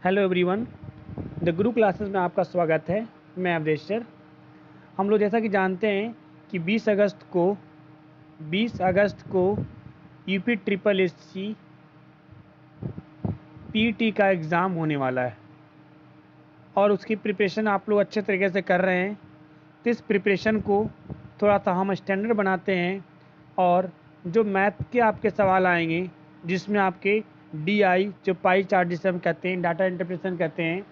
Hello everyone, the Guru classes में आपका स्वागत है। मैं अवधेश सर। हम लोग जैसा कि जानते हैं कि 20 अगस्त को यूपी ट्रिपल एससी पीटी का एग्ज़ाम होने वाला है और उसकी प्रिपरेशन आप लोग अच्छे तरीके से कर रहे हैं। तो इस प्रिपरेशन को थोड़ा सा हम स्टैंडर्ड बनाते हैं और जो मैथ के आपके सवाल आएंगे जिसमें आपके DI जो पाई चार्ट जिसे हम कहते हैं, डाटा इंटरप्रिटेशन कहते हैं,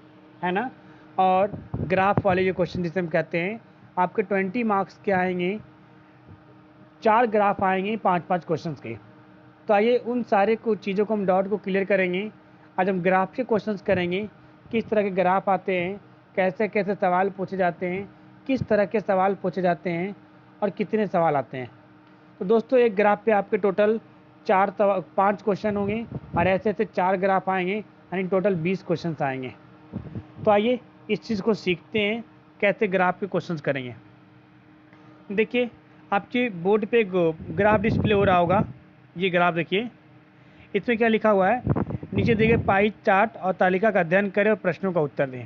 है ना, और ग्राफ वाले जो क्वेश्चन जिसे हम कहते हैं, आपके 20 मार्क्स के आएंगे। 4 ग्राफ आएंगे 5-5 क्वेश्चन के। तो आइए उन सारे चीज़ों को हम डाउट को क्लियर करेंगे। आज हम ग्राफ के क्वेश्चंस करेंगे, किस तरह के ग्राफ आते हैं, कैसे कैसे सवाल पूछे जाते हैं, किस तरह के सवाल पूछे जाते हैं और कितने सवाल आते हैं। तो दोस्तों, एक ग्राफ पे आपके टोटल 5 क्वेश्चन होंगे और ऐसे ऐसे 4 ग्राफ आएंगे, यानी टोटल 20 क्वेश्चन आएंगे। तो आइए इस चीज़ को सीखते हैं, कैसे ग्राफ के क्वेश्चंस करेंगे। देखिए, आपके बोर्ड पे ग्राफ डिस्प्ले हो रहा होगा। ये ग्राफ देखिए, इसमें क्या लिखा हुआ है, नीचे देखिए, पाई चार्ट और तालिका का अध्ययन करें और प्रश्नों का उत्तर दें।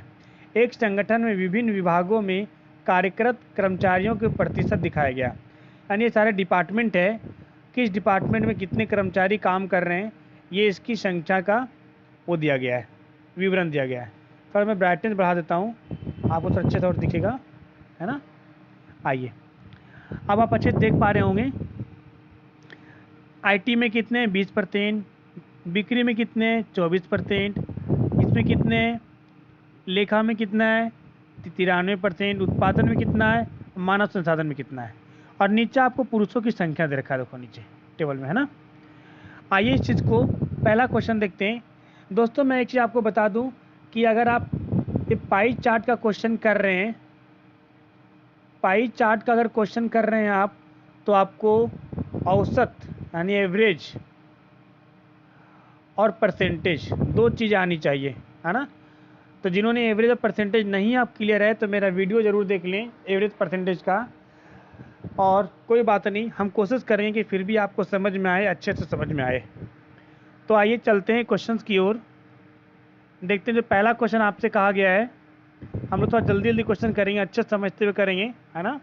एक संगठन में विभिन्न विभागों में कार्यरत कर्मचारियों के प्रतिशत दिखाया गया, यानी ये सारे डिपार्टमेंट है, किस डिपार्टमेंट में कितने कर्मचारी काम कर रहे हैं, ये इसकी संख्या का वो दिया गया है, विवरण दिया गया है। थोड़ा मैं ब्राइटनेस बढ़ा देता हूँ, आपको थोड़ा अच्छे तौर दिखेगा, है ना। आइए, अब आप अच्छे देख पा रहे होंगे। IT में कितने 20%, बिक्री में कितने 24%, इसमें कितने, लेखा में कितना है 93%, उत्पादन में कितना है, मानव संसाधन में कितना है। और नीचे आपको पुरुषों की संख्या दे रखा है, देखो नीचे टेबल में, है ना। आइए इस चीज़ को, पहला क्वेश्चन देखते हैं। दोस्तों, मैं एक चीज़ आपको बता दूं कि अगर आप ये पाई चार्ट का क्वेश्चन कर रहे हैं, पाई चार्ट का अगर क्वेश्चन कर रहे हैं आप, तो आपको औसत यानी एवरेज और परसेंटेज 2 चीज़ आनी चाहिए, है ना। तो जिन्होंने एवरेज और परसेंटेज नहीं आप क्लियर है, तो मेरा वीडियो ज़रूर देख लें एवरेज परसेंटेज का। और कोई बात नहीं, हम कोशिश करेंगे कि फिर भी आपको समझ में आए, अच्छे से समझ में आए। तो आइए चलते हैं क्वेश्चंस की ओर। देखते हैं जो पहला क्वेश्चन आपसे कहा गया है। हम लोग थोड़ा जल्दी जल्दी क्वेश्चन करेंगे, अच्छे समझते हुए करेंगे, है ना।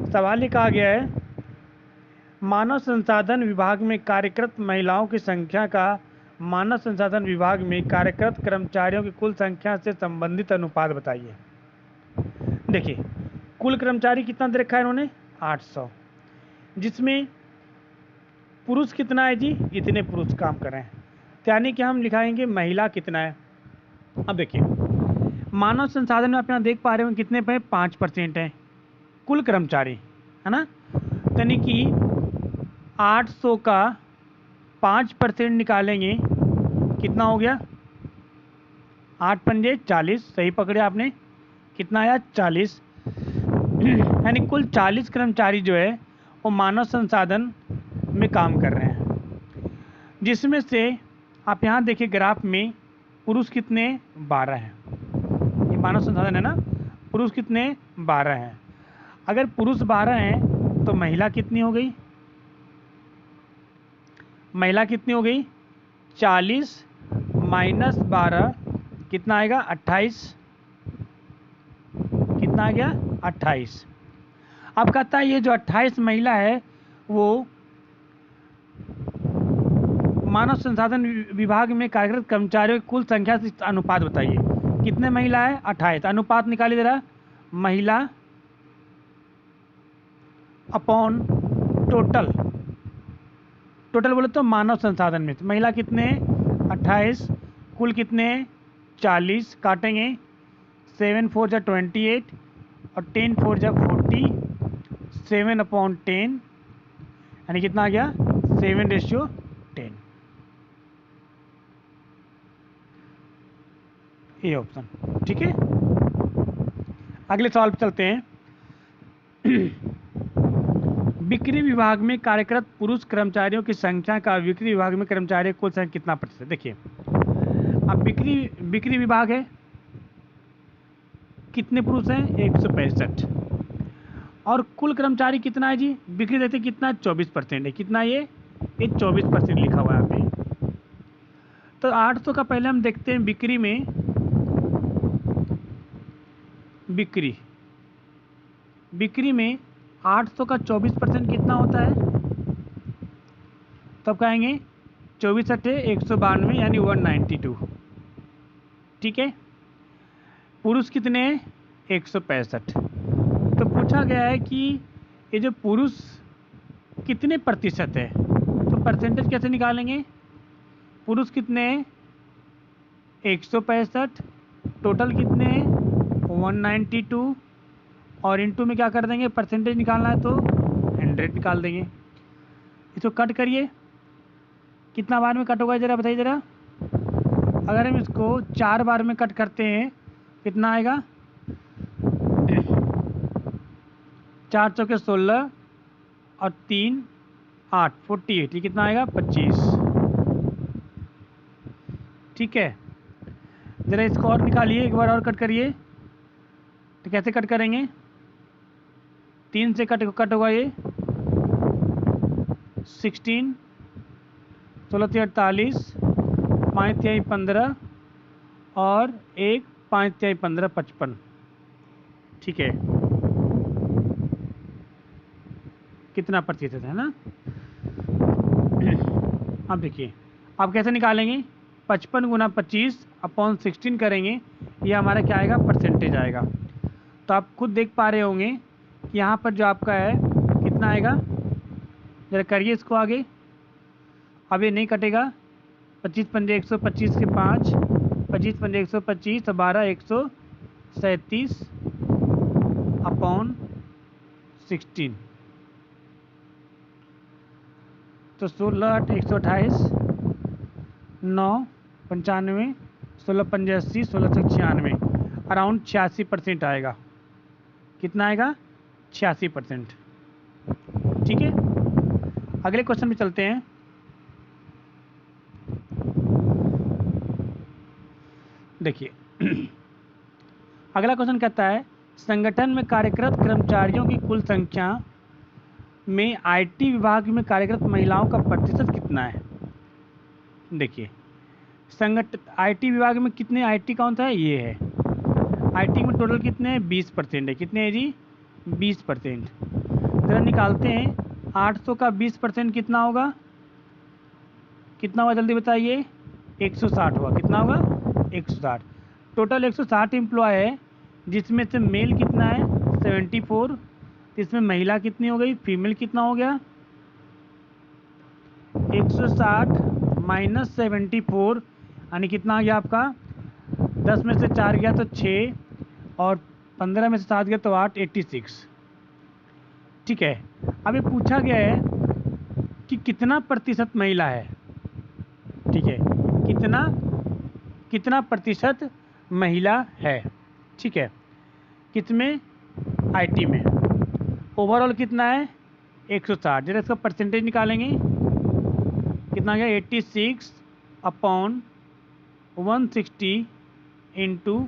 सवाल ये कहा गया है, मानव संसाधन विभाग में कार्यरत महिलाओं की संख्या का मानव संसाधन विभाग में कार्यरत कर्मचारियों की कुल संख्या से संबंधित अनुपात बताइए। देखिए, कुल कर्मचारी कितना दे रखा है इन्होंने, 800, जिसमें पुरुष कितना है जी, इतने पुरुष काम कर रहे हैं, यानी कि हम लिखाएंगे महिला कितना है। अब देखिए, मानव संसाधन में आप यहाँ देख पा रहे हो कितने पे 5% है कुल कर्मचारी, है ना। यानी कि 800 का 5% निकालेंगे, कितना हो गया, 8 पंजे 40, सही पकड़े आपने, कितना आया 40। यानी कुल 40 कर्मचारी जो है वो मानव संसाधन में काम कर रहे हैं, जिसमें से आप यहाँ देखिए ग्राफ में पुरुष कितने 12 हैं। ये मानव संसाधन है ना, पुरुष कितने 12 हैं। अगर पुरुष 12 हैं तो महिला कितनी हो गई, महिला कितनी हो गई, 40 माइनस 12 कितना आएगा 28, कितना आ गया 28। अब कहता है ये जो 28 महिला है वो मानव संसाधन विभाग में कार्यरत कर्मचारियों की कुल संख्या से अनुपात बताइए। कितने महिला है 28, अनुपात निकाली दे रहा, महिला अपॉन टोटल, टोटल बोले तो मानव संसाधन में महिला कितने 28, कुल कितने 40, काटेंगे 7 4 जा 28 और 10 4 जा 40, 7/10, यानी कितना आ गया 7:10। ये ऑप्शन ठीक है। अगले सवाल पे चलते हैं। बिक्री विभाग में कार्यरत पुरुष कर्मचारियों की संख्या का बिक्री विभाग में कर्मचारियों कुल संख्या कितना प्रतिशत। देखिए, अब बिक्री विभाग है, कितने पुरुष हैं 165, और कुल कर्मचारी कितना है जी, बिक्री देते कितना 24% है, कितना ये 24% लिखा हुआ है यहाँ पे। तो 800 का पहले हम देखते हैं बिक्री में। बिक्री में 800 का 24% कितना होता है? तब कहेंगे 24 अट्ठे 192 यानी 192। ठीक है। पुरुष कितने हैं? 165। तो पूछा गया है कि ये जो पुरुष कितने प्रतिशत है, तो परसेंटेज कैसे निकालेंगे? पुरुष कितने हैं? 165। टोटल कितने हैं? 192। और इनटू में क्या कर देंगे? परसेंटेज निकालना है तो 100 निकाल देंगे। इसको कट करिए, कितना बार में कट होगा ज़रा बताइए ज़रा। अगर हम इसको 4 बार में कट करते हैं कितना आएगा? 4 चौके 16 और 3 8 48। ये कितना आएगा? 25। ठीक है। ज़रा इसको और निकालिए, एक बार और कट करिए। तो कैसे कट करेंगे? 3 से कट होगा ये 16, 16 3 48, 5 3 15 और 1 5 3 15 55। ठीक है, कितना प्रतिशत है ना? अब देखिए, आप कैसे निकालेंगे? 55 गुना 25 अपॉन 16 करेंगे, ये हमारा क्या आएगा? परसेंटेज आएगा। तो आप खुद देख पा रहे होंगे कि यहाँ पर जो आपका है कितना आएगा। जरा करिए इसको आगे। अब ये नहीं कटेगा। 25 पंजे 125 के 5, 25 पंजे 125 और 12 137 अपॉन 16। तो 16 8 128, 9 95, 16 पंजे 80, 16 से 96, अराउंड 86% आएगा। कितना आएगा? 86%। ठीक है, अगले क्वेश्चन में चलते हैं। देखिए अगला क्वेश्चन कहता है संगठन में कार्यरत कर्मचारियों की कुल संख्या में आईटी विभाग में कार्यरत महिलाओं का प्रतिशत कितना है? देखिए, आईटी विभाग में कितने आईटी काउंट है? ये है। आईटी में टोटल कितने हैं? 20% है। कितने है जी? 20%। जरा निकालते हैं 800 का 20% कितना होगा? कितना होगा जल्दी बताइए? 160 होगा। कितना होगा? 160। टोटल 160 एम्प्लॉय है, जिसमें से मेल कितना है? 74। इसमें महिला कितनी हो गई? फीमेल कितना हो गया? 160 माइनस 74 यानी कितना आ गया आपका? 10 में से 4 गया तो 6 और 15 में से 7 गया तो 8, 86। ठीक है। अब ये पूछा गया है कि कितना प्रतिशत महिला है। ठीक है, कितना प्रतिशत महिला है। ठीक है, किसमें? आईटी में। ओवरऑल कितना है? 160। जरा इसका परसेंटेज निकालेंगे, कितना गया? 86 अपॉन 160 इंटू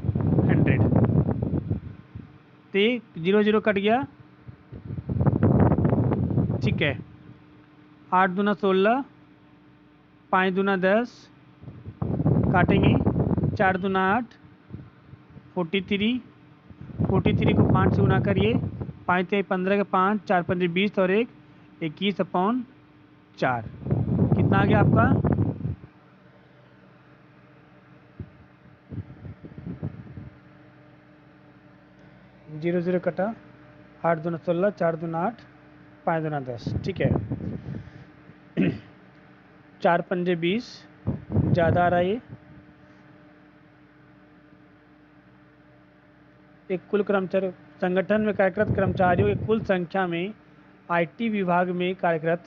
100। तो ये 0 0 कट गया। ठीक है, 8 दूना 16, 5 दूना 10, काटेंगे 4 दूना 8, 43। 43 को 5 से गुना करिए, 5 3 15 के 5, 4 5 20 और 1 21 अपॉन 4। कितना आ गया आपका? 0 0 कटा, 8 दूना 16, 4 दूना 8, 5 दूना 10। ठीक है 4 पंजे 20, ज़्यादा आ रहा है ये। एक कुल कर्मचारी संगठन में कार्यरत कर्मचारियों की कुल संख्या में आईटी विभाग में कार्यरत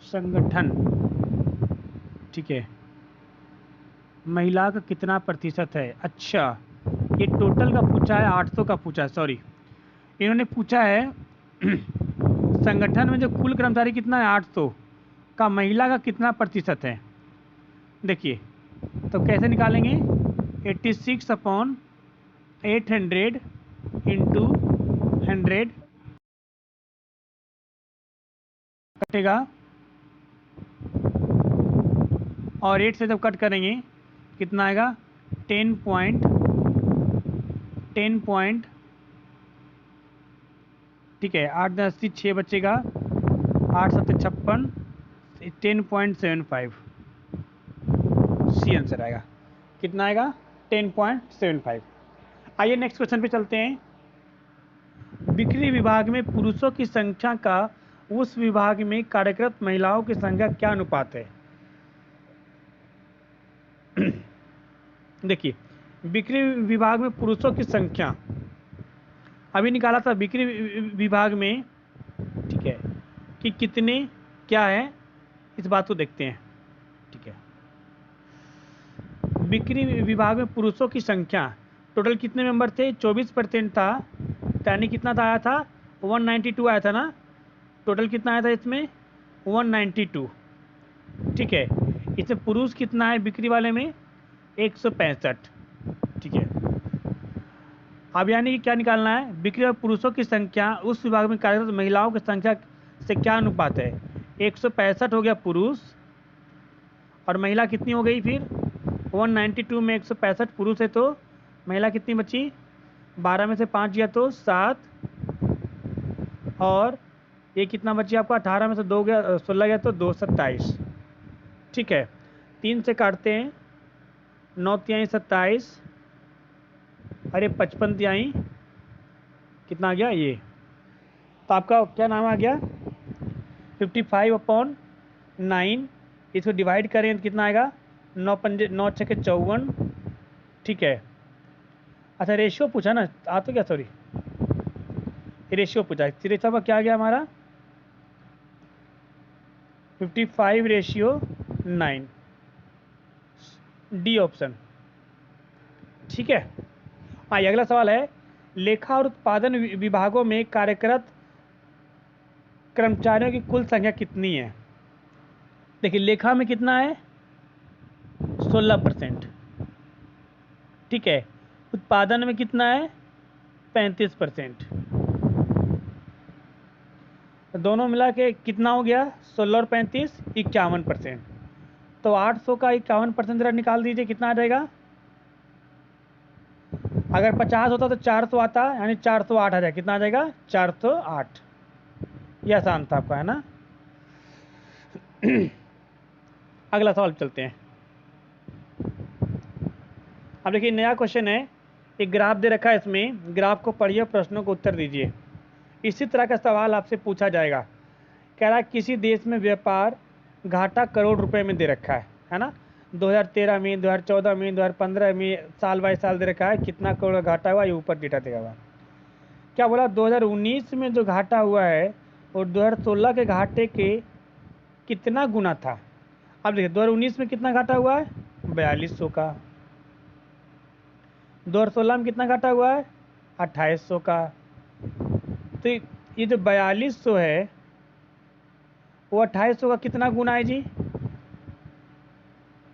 संगठन, ठीक है, महिला का कितना प्रतिशत है? अच्छा, ये टोटल का पूछा है, 800 का पूछा है। सॉरी, इन्होंने पूछा है संगठन में जो कुल कर्मचारी कितना है 800 का, महिला का कितना प्रतिशत है। देखिए, तो कैसे निकालेंगे? 86 अपॉन 800 इंटू 100 कटेगा, और 8 से जब कट करेंगे कितना आएगा 10 पॉइंट ठीक है, 8 10 80 6 बचेगा, 8 7 56, 10.75 सी आंसर आएगा। कितना आएगा 10.75। आइए नेक्स्ट क्वेश्चन पे चलते हैं। बिक्री विभाग में पुरुषों की संख्या का उस विभाग में कार्यरत महिलाओं की संख्या क्या अनुपात है? देखिए, बिक्री विभाग में पुरुषों की संख्या अभी निकाला था बिक्री विभाग में, ठीक है, कि कितने क्या है, इस बात को देखते हैं। ठीक है, बिक्री विभाग में पुरुषों की संख्या टोटल कितने मेंबर थे? 24% था, यानी कितना था आया था 192 आया था ना। टोटल कितना आया था इसमें 192। ठीक है, इसमें पुरुष कितना है बिक्री वाले में 165। ठीक है, अब यानी कि क्या निकालना है, बिक्री और पुरुषों की संख्या उस विभाग में कार्यरत महिलाओं की संख्या से क्या अनुपात है? 165 हो गया पुरुष, और महिला कितनी हो गई फिर 192 में 165 पुरुष है तो महिला कितनी बची? 12 में से 5 गया तो 7, और ये कितना बची आपका 18 में से 2 गया 16 गया तो 2 27। ठीक है, 3 से काटते हैं, 9 तिहाई 27, अरे 55 तिहाई कितना आ गया ये, तो आपका क्या नाम आ गया 55/9। इसको डिवाइड करें तो कितना आएगा 9 पंजे 9 छके 54। ठीक है, अच्छा रेशियो पूछा ना, आ तो क्या सॉरी रेशियो पूछा, रेशियो का क्या आ गया हमारा 55/9, डी ऑप्शन। ठीक है, हाँ, अगला सवाल है, लेखा और उत्पादन विभागों में कार्यरत कर्मचारियों की कुल संख्या कितनी है? देखिए, लेखा में कितना है 16%। ठीक है, उत्पादन में कितना है 35%। दोनों मिला के कितना हो गया 16 और 35 51%। तो 800 का 51% जरा निकाल दीजिए, कितना आ जाएगा? अगर 50 होता तो 400 आता, यानी 408 आ जाएगा। कितना आ जाएगा 408। यह आसान था आपका, है ना। अगला सवाल चलते हैं। अब देखिए, नया क्वेश्चन है, एक ग्राफ दे रखा है, इसमें ग्राफ को पढ़िए, प्रश्नों को उत्तर दीजिए। इसी तरह का सवाल आपसे पूछा जाएगा। कह रहा है किसी देश में व्यापार घाटा करोड़ रुपए में दे रखा है ना। 2013 में, 2014 में, 2015 में, साल बाय साल दे रखा है, कितना करोड़ का घाटा हुआ ये ऊपर डेटा देगा हुआ। क्या बोला 2019 में जो घाटा हुआ है और 2016 के घाटे के कितना गुना था? अब देखिए, 2019 में कितना घाटा हुआ है 4200 का, 2016 में कितना घाटा हुआ है 2800 का। तो ये जो 4200 है वो 2800 का कितना गुना है जी?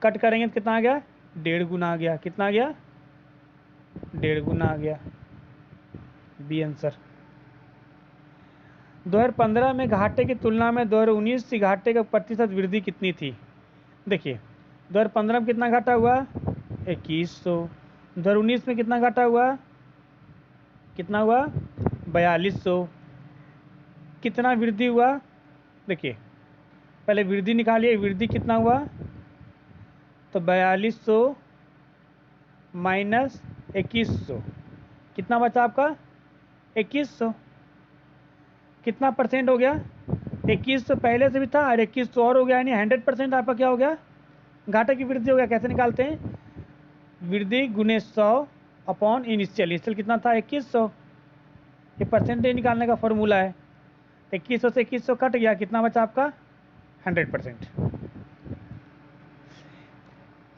कट करेंगे तो कितना आ गया 1.5 गुना आ गया। कितना आ गया 1.5 गुना आ गया, बी आंसर। 2015 में घाटे की तुलना में 2019 से घाटे का प्रतिशत वृद्धि कितनी थी? देखिए, 2015 में कितना घाटा हुआ 2100, 2019 में कितना घाटा हुआ, कितना हुआ 4200। कितना वृद्धि हुआ? देखिए, पहले वृद्धि निकालिए, वृद्धि कितना हुआ, तो 4200 माइनस 2100, कितना बचा आपका 2100। कितना परसेंट हो गया 2100 पहले से भी था और 2100 और हो गया, यानी 100% आपका क्या हो गया घाटे की वृद्धि हो गया। कैसे निकालते हैं, वृद्धि गुने 100 अपॉन इनिशियल। इनिशियल कितना था 2100, ये परसेंटेज निकालने का फॉर्मूला है। 2100 से 2100 कट गया, कितना बचा आपका 100%।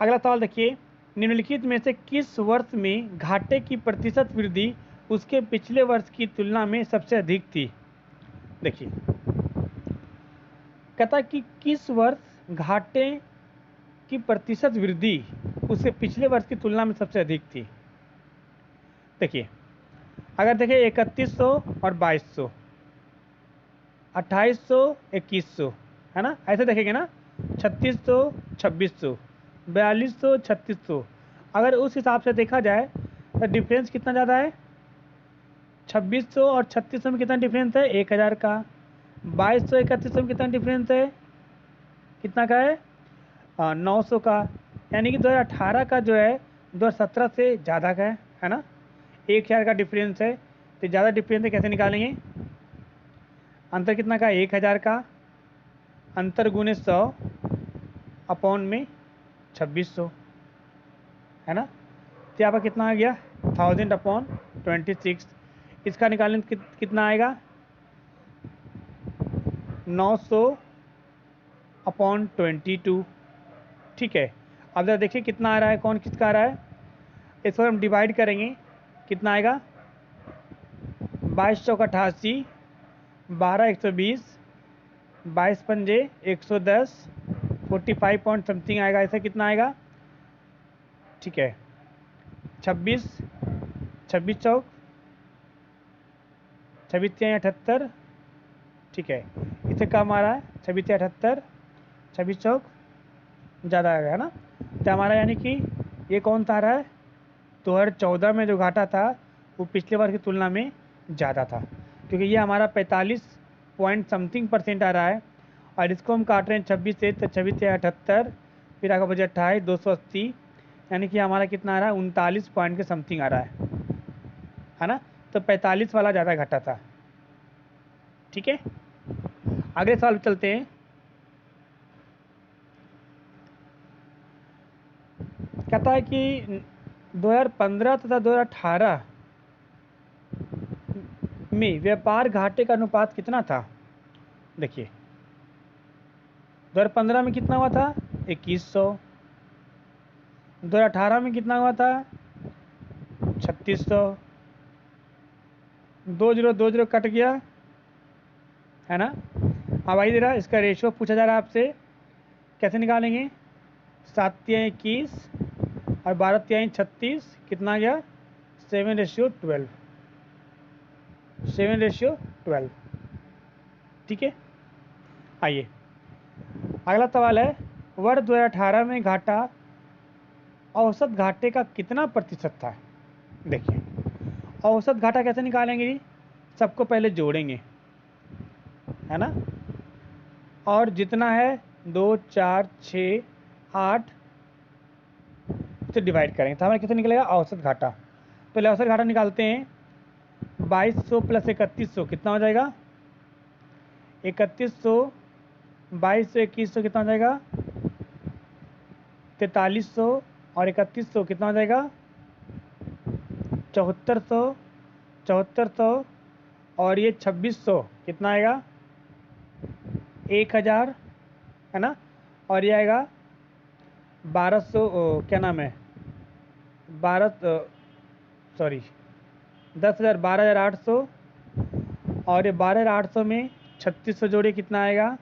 अगला सवाल देखिए, निम्नलिखित में से किस वर्ष में घाटे की प्रतिशत वृद्धि उसके पिछले वर्ष की तुलना में सबसे अधिक थी? देखिए, कहता कि किस वर्ष घाटे की प्रतिशत वृद्धि उसके पिछले वर्ष की तुलना में सबसे अधिक थी। देखिए, अगर देखिए 3100 और 2200, 2800 2100, है ना, ऐसे देखेंगे ना, 3600 2600, 4200 3600। अगर उस हिसाब से देखा जाए तो डिफरेंस कितना ज़्यादा है? 2600 और 3600 में कितना डिफरेंस है? 1000 का। 2200 3100 में कितना डिफरेंस है? कितना का है? 900 का। यानी कि 2018 का जो है 2017 से ज़्यादा का है ना। 1000 का डिफरेंस है, तो ज़्यादा डिफरेंस है, कैसे निकालेंगे? अंतर कितना का? 1000 का। अंतर गुने 100 अपॉन में 2600, है ना। तो यहाँ पर कितना आ गया? 1000 अपॉन 26। इसका निकालें तो कितना आएगा? 900 अपॉन 22। ठीक है। अब जरा देखिए कितना आ रहा है, कौन किसका आ रहा है। इसको हम डिवाइड करेंगे, कितना आएगा? 22 चौक 88, 12 120, 22 पंजे 110, 45 पॉइंट समथिंग आएगा। ऐसा कितना आएगा? ठीक है। 26 26 चौक 26 तिया 78। ठीक है, इससे कम आ रहा है 26 तिया 78, 26 चौक ज़्यादा आएगा, है ना। तो हमारा यानी कि ये कौन सा आ रहा है? 2014 में जो घाटा था वो पिछले वर्ष की तुलना में ज़्यादा था, क्योंकि ये हमारा 45 पॉइंट समथिंग % आ रहा है। और इसको हम काट रहे हैं 26 से, तो 26 से 78, फिर आगे बचे 28 280, यानी कि हमारा कितना आ रहा है? 39 पॉइंट के समथिंग आ रहा है ना। तो 45 वाला ज़्यादा घटा था। ठीक है, अगले साल चलते हैं। कहता है कि 2015 तथा 2018 में व्यापार घाटे का अनुपात कितना था? देखिए 2015 में कितना हुआ था? 2100। 2018 में कितना हुआ था? 3600। 2020 कट गया, है ना। अब आई दे रहा, इसका रेशियो पूछा जा रहा है आपसे, कैसे निकालेंगे? 7 तिया 21 और 12 तिया 36, कितना आ गया? 7:12। 7:12। ठीक है, आइए अगला सवाल है, वर्ष 2018 में घाटा औसत घाटे का कितना प्रतिशत था? देखिए औसत घाटा कैसे निकालेंगे जी? सबको पहले जोड़ेंगे, है ना, और जितना है 2 4 6 8 से डिवाइड करेंगे, तो हमारा कितना निकलेगा? औसत घाटा। पहले औसत घाटा निकालते हैं। 2200 प्लस 3100 कितना हो जाएगा? 3100, 2200 2100 कितना हो जाएगा? 4300, और 3100 कितना हो जाएगा? 7400, 7400, और ये 2600 कितना आएगा? 1000, है ना। और ये आएगा 1200, क्या नाम है, 10,000 12,800, और ये 12,800 में 3600 जोड़िए, कितना आएगा?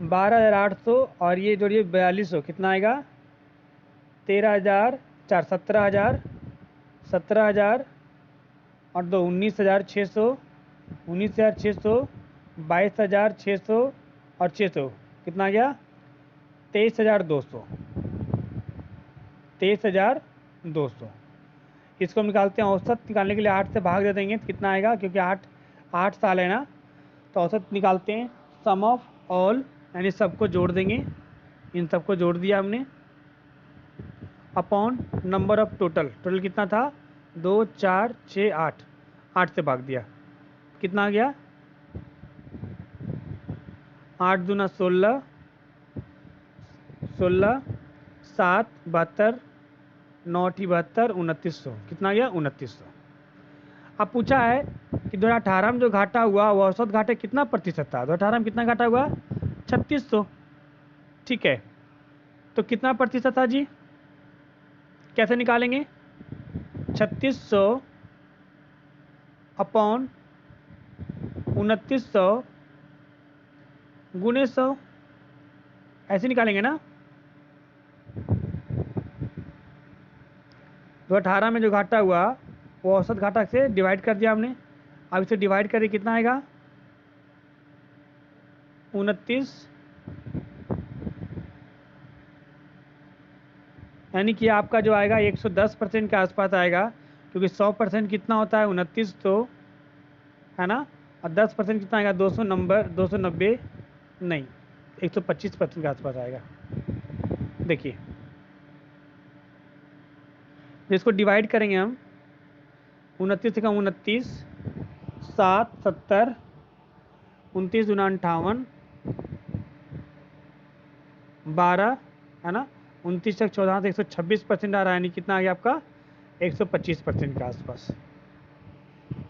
12,800, और ये जोड़िए 4200, कितना आएगा? 13,000, 17,000, 17,000, और 19,600, 19,600, 22,600, और 600 कितना आ गया? 23,200, 23,200। इसको हम निकालते हैं, औसत निकालने के लिए 8 से भाग दे देंगे, तो कितना आएगा? क्योंकि 8 साल है ना, तो औसत निकालते हैं। सम ऑफ ऑल, यानी सबको जोड़ देंगे, इन सबको जोड़ दिया हमने, upon number of total. Total कितना था? 2 4 6 8, 8 से भाग दिया, कितना आ गया? 8 दूना 16, 16 7 72, 9 72, 2900, कितना गया? 2900। अब पूछा है कि 2018 में जो घाटा हुआ वो औसत घाटे कितना प्रतिशत था? 2018 में कितना घाटा हुआ? 3600। ठीक है, तो कितना प्रतिशत था जी? कैसे निकालेंगे? 3600 अपॉन 2900 गुने 100, ऐसे निकालेंगे ना। 2018 में जो घाटा हुआ वो औसत घाटा से डिवाइड कर दिया हमने। अब इसे डिवाइड करें, कितना आएगा? 29 यानी कि आपका जो आएगा 110% के आसपास आएगा, क्योंकि 100% कितना होता है 29, तो है ना, और 10% कितना आएगा 290 नहीं, 125% के आसपास आएगा। देखिए इसको डिवाइड करेंगे हम, 29 से कम 29, 7 70, 29 दूना 58, 12 है ना, 29 तक 14 से 126% आ रहा है, यानी कितना आ गया आपका 125% के आसपास।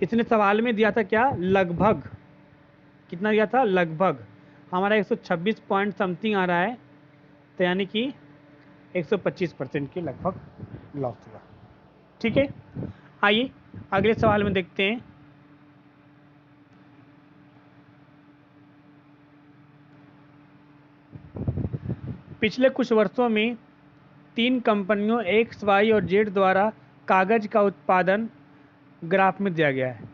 इसने सवाल में दिया था क्या, लगभग, कितना दिया था लगभग, हमारा 126 पॉइंट समथिंग आ रहा है, तो यानी कि 125% के लगभग लॉस हुआ। ठीक है, आइए अगले सवाल में देखते हैं। पिछले कुछ वर्षों में 3 कंपनियों एक्स, वाई और जेड द्वारा कागज का उत्पादन ग्राफ में दिया गया है।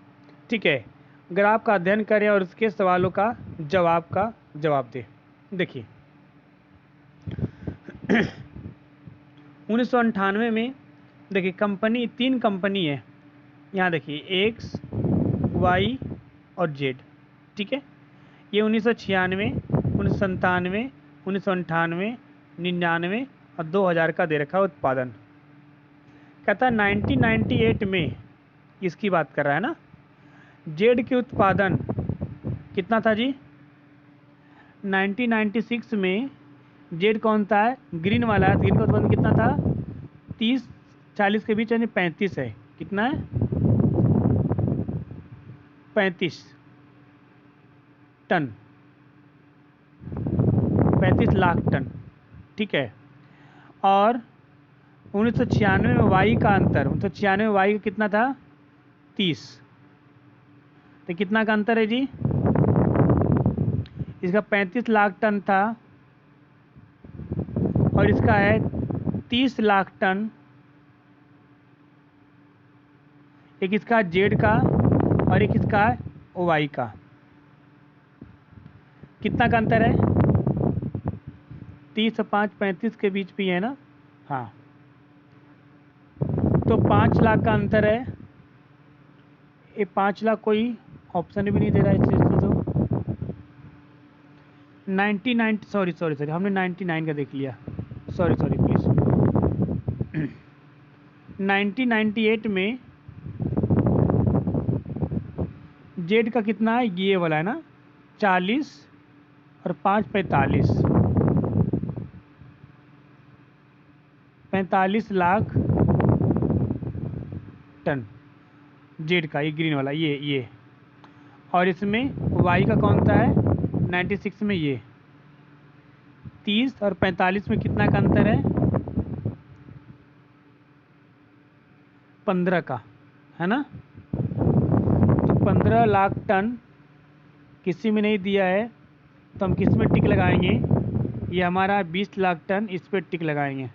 ठीक है, ग्राफ का अध्ययन करें और उसके सवालों का जवाब दें। देखिए 1998 में, देखिए कंपनी 3 कंपनी है, यहाँ देखिए एक्स, वाई और जेड। ठीक है, ये 1996, 1997, 1998, 99 और 2000 का दे रखा है उत्पादन। कहता है 1998 में, इसकी बात कर रहा है ना, जेड के उत्पादन कितना था जी, 1996 में जेड कौन था है, ग्रीन वाला है, ग्रीन का उत्पादन कितना था 30-40 के बीच, यानी 35 है, कितना है 35 टन, 35 लाख टन। ठीक है, और 1996 में वाई का अंतर, 1996 में वाई का कितना था 30, तो कितना का अंतर है जी, इसका 35 लाख टन था और इसका है 30 लाख टन। एक इसका जेड का और एक इसका वाई का, कितना का अंतर है 30 और 5 35 के बीच भी है ना, हाँ, तो 5 लाख का अंतर है। ये 5 लाख कोई ऑप्शन भी नहीं दे रहा है इस चीज़ से, तो 99, सॉरी हमने 99 का देख लिया, सॉरी प्लीज़। 1998 में जेड का कितना है, ये वाला है ना 40 और 5 45 लाख टन जेड का, ये ग्रीन वाला, ये और इसमें वाई का कौन सा है 96 में, ये 30 और 45 में कितना का अंतर है 15 का, है ना, तो 15 लाख टन किसी में नहीं दिया है, तो हम किस में टिक लगाएंगे, ये हमारा 20 लाख टन, इस पर टिक लगाएंगे।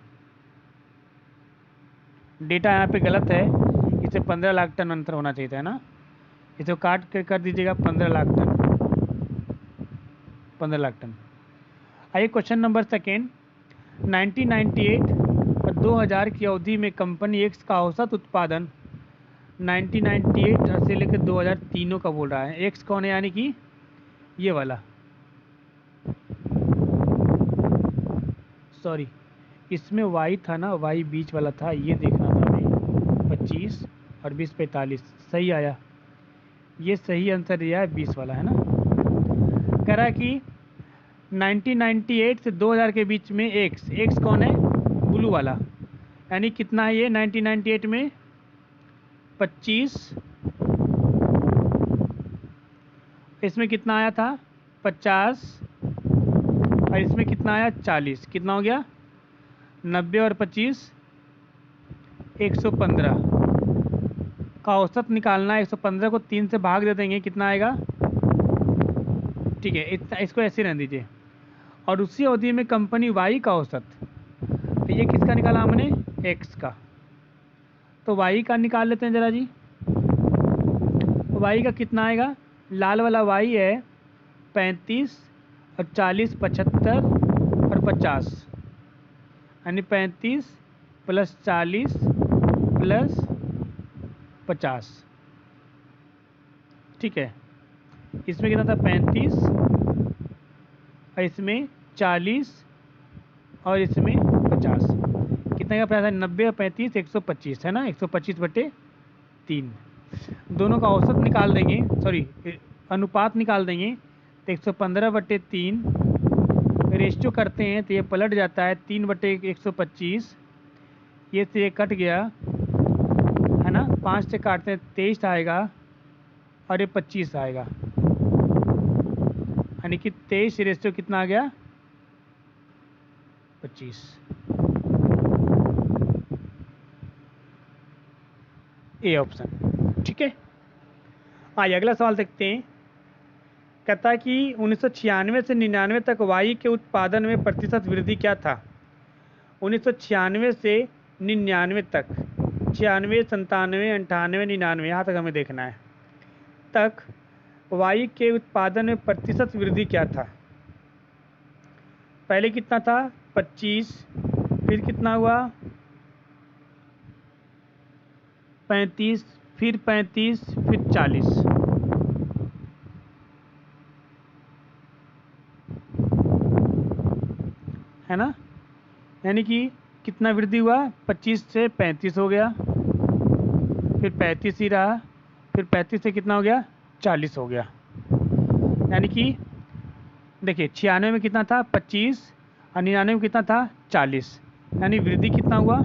डेटा यहाँ पे गलत है, इसे 15 लाख टन अंतर होना चाहिए था, है ना, इसे काट के कर दीजिएगा 15 लाख टन, 15 लाख टन। आइए क्वेश्चन नंबर सेकेंड, 1998 और 2000 की अवधि में कंपनी एक्स का औसत उत्पादन 1998 से लेकर 2000 तीनों का बोल रहा है। एक्स कौन है, यानी कि ये वाला, सॉरी इसमें वाई था ना, वाई बीच वाला था, ये देखना था हमें, 25 और 20 45 सही आया, ये सही आंसर दिया है 20 वाला, है ना। कह रहा है कि 1998 से 2000 के बीच में एक्स कौन है, ब्लू वाला, यानी कितना है ये 1998 में 25, इसमें कितना आया था 50 और इसमें कितना आया 40, कितना हो गया 90 और 25 115 का औसत निकालना है। 115 को 3 से भाग दे देंगे, कितना आएगा, ठीक है, इतना, इसको ऐसे रहने दीजिए। और उसी अवधि में कंपनी वाई का औसत, तो ये किसका निकाला हमने, एक्स का, तो वाई का निकाल लेते हैं ज़रा जी। वाई का कितना आएगा, लाल वाला वाई है 35 और 40 75 और 50, यानी 35 प्लस 40 प्लस 50, ठीक है। इसमें कितना था 35 और इसमें 40 और इसमें 50, कितने का प्राइस है 90 और 35 125 है ना, 125/3। दोनों का औसत निकाल देंगे, सॉरी अनुपात निकाल देंगे तो 115/3 रेशियो करते हैं तो ये पलट जाता है 3/125, ये से ये कट गया है ना, 5 से काटते हैं 23 आएगा और ये 25 आएगा, यानी कि 23 रेशियो कितना आ गया 25। ए ऑप्शन, ठीक है। आइए अगला सवाल देखते हैं। कहता है कि 1996 से 99 तक वाई के उत्पादन में प्रतिशत वृद्धि क्या था। 1996 से 99 तक, 96, 97, 98, 99, यहाँ तक हमें देखना है, तक वाई के उत्पादन में प्रतिशत वृद्धि क्या था। पहले कितना था 25, फिर कितना हुआ 35, फिर 35, फिर 40, है ना, यानी कि कितना वृद्धि हुआ 25 से 35 हो गया, फिर 35 ही रहा, फिर 35 से कितना हो गया 40 हो गया, यानी कि देखिए 96 में कितना था 25 और 99 में कितना था 40, यानी वृद्धि कितना हुआ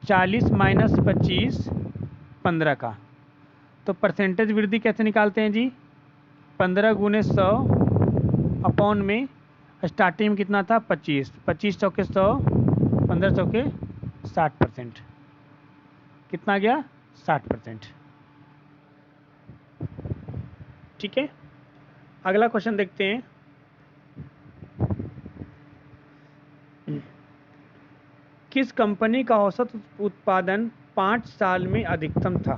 40 माइनस 25 15 का। तो परसेंटेज वृद्धि कैसे निकालते हैं जी, 15 गुने 100 अपॉन में स्टार्टिंग में कितना था 25, 25 चौके 100, 15 चौके 60%, कितना गया 60%, ठीक है। अगला क्वेश्चन देखते हैं। किस कंपनी का औसत उत्पादन 5 साल में अधिकतम था।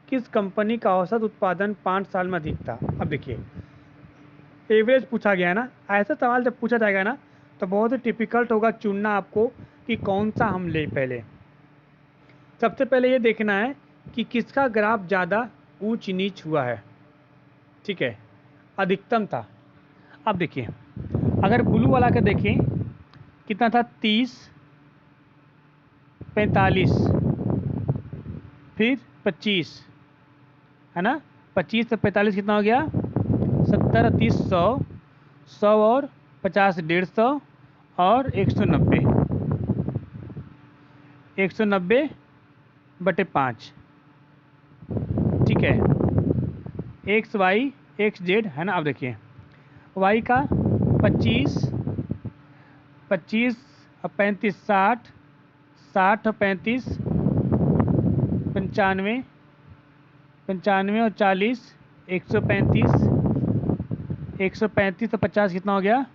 किस कंपनी का औसत उत्पादन 5 साल में अधिक था। अब देखिए एवरेज पूछा गया है ना, ऐसा सवाल जब पूछा जाएगा ना तो बहुत ही टिपिकल्ट होगा चुनना आपको कि कौन सा हम ले। पहले सबसे पहले ये देखना है कि किसका ग्राफ ज़्यादा ऊंच नीच हुआ है, ठीक है, अधिकतम था। अब देखिए अगर ब्लू वाला का देखें कितना था 30, 45, फिर 25, है ना, 25 से 45 कितना हो गया 70, 30, 100, 100 और 50 150 और 190, 190/5, ठीक है, एक्स वाई एक्स जेड है ना। अब देखिए वाई का 25, 25 और 35 60, 60 और 35 95, 95 और 40 135, 135 और 50 कितना हो गया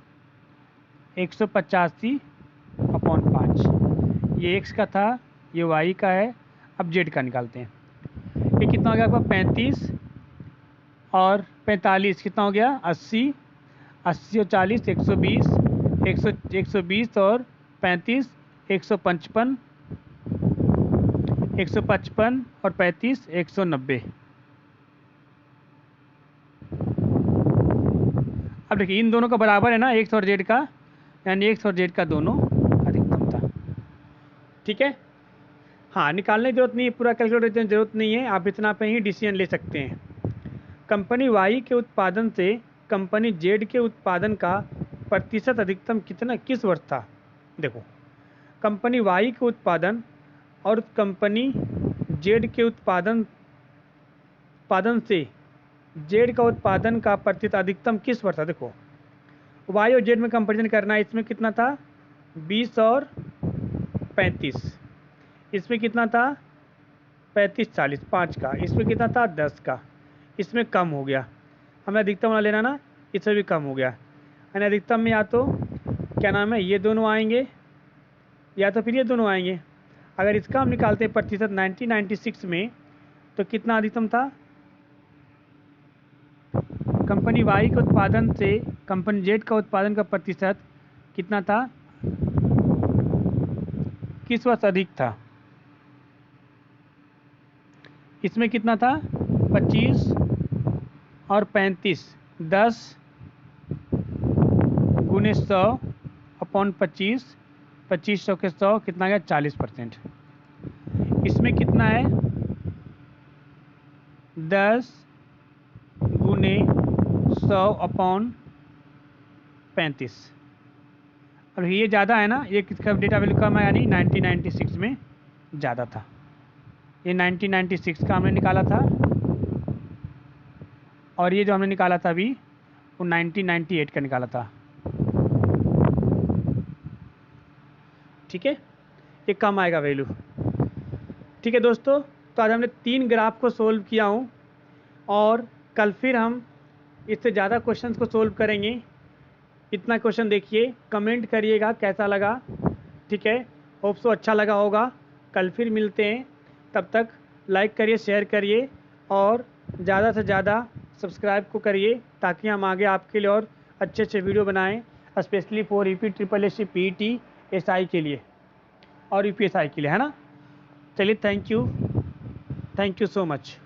185/5। ये एक्स का था, ये वाई का है। अब जेड का निकालते हैं। ये कितना हो गया आपका 35 और 45 कितना हो गया 80, 80 और 40 120, 120 और 35 155, 155 और 35 190। अब देखिए इन दोनों का बराबर है ना एक्स और जेड का, यानी एक्स और जेड का दोनों अधिकतम था, ठीक है। हाँ निकालने की जरूरत नहीं है, पूरा कैलकुलेट करने की जरूरत नहीं है, आप इतना पे ही डिसीजन ले सकते हैं। कंपनी वाई के उत्पादन से कंपनी जेड के उत्पादन का प्रतिशत अधिकतम कितना किस वर्ष था। देखो कंपनी वाई के उत्पादन और कंपनी जेड के उत्पादन से जेड का उत्पादन का प्रतिशत अधिकतम किस वर्ष था। देखो वाई और जेड में कंपेरिजन करना है, इसमें कितना था 20 और 35, इसमें कितना था 35 40 5 का, इसमें कितना था 10 का, इसमें कम हो गया, हमें अधिकतम वाला लेना ना, इसमें भी कम हो गया, यानी अधिकतम में या तो क्या नाम है ये दोनों आएंगे या तो फिर ये दोनों आएंगे। अगर इसका हम निकालते हैं प्रतिशत 1996 में तो कितना अधिकतम था, कंपनी वाई के उत्पादन से कंपनी जेड का उत्पादन का प्रतिशत कितना था, किस वर्ष अधिक था? इसमें कितना था 25 और 35, 10 गुने 100 अपॉन 25, 2500 के 100 कितना गया 40%। इसमें कितना है 10 गुने 100 अपॉन 35। अब ये ज़्यादा है ना, ये किसका डेटा वैल्यू कम है, यानी 1996 में ज़्यादा था। ये 1996 का हमने निकाला था, और ये जो हमने निकाला था अभी वो 1998 का निकाला था। ठीक है, ये कम आएगा वैल्यू। ठीक है दोस्तों, तो आज हमने 3 ग्राफ को सोल्व किया हूँ, और कल फिर हम इससे ज़्यादा क्वेश्चंस को सोल्व करेंगे। इतना क्वेश्चन देखिए, कमेंट करिएगा कैसा लगा। ठीक है, होप सो अच्छा लगा होगा। कल फिर मिलते हैं, तब तक लाइक करिए, शेयर करिए, और ज़्यादा से ज़्यादा सब्सक्राइब को करिए, ताकि हम आगे आपके लिए और अच्छे अच्छे वीडियो बनाएं, specially for UP triple S C PET SI के लिए और यूपीएसआई के लिए, है ना। चलिए, थैंक यू सो मच।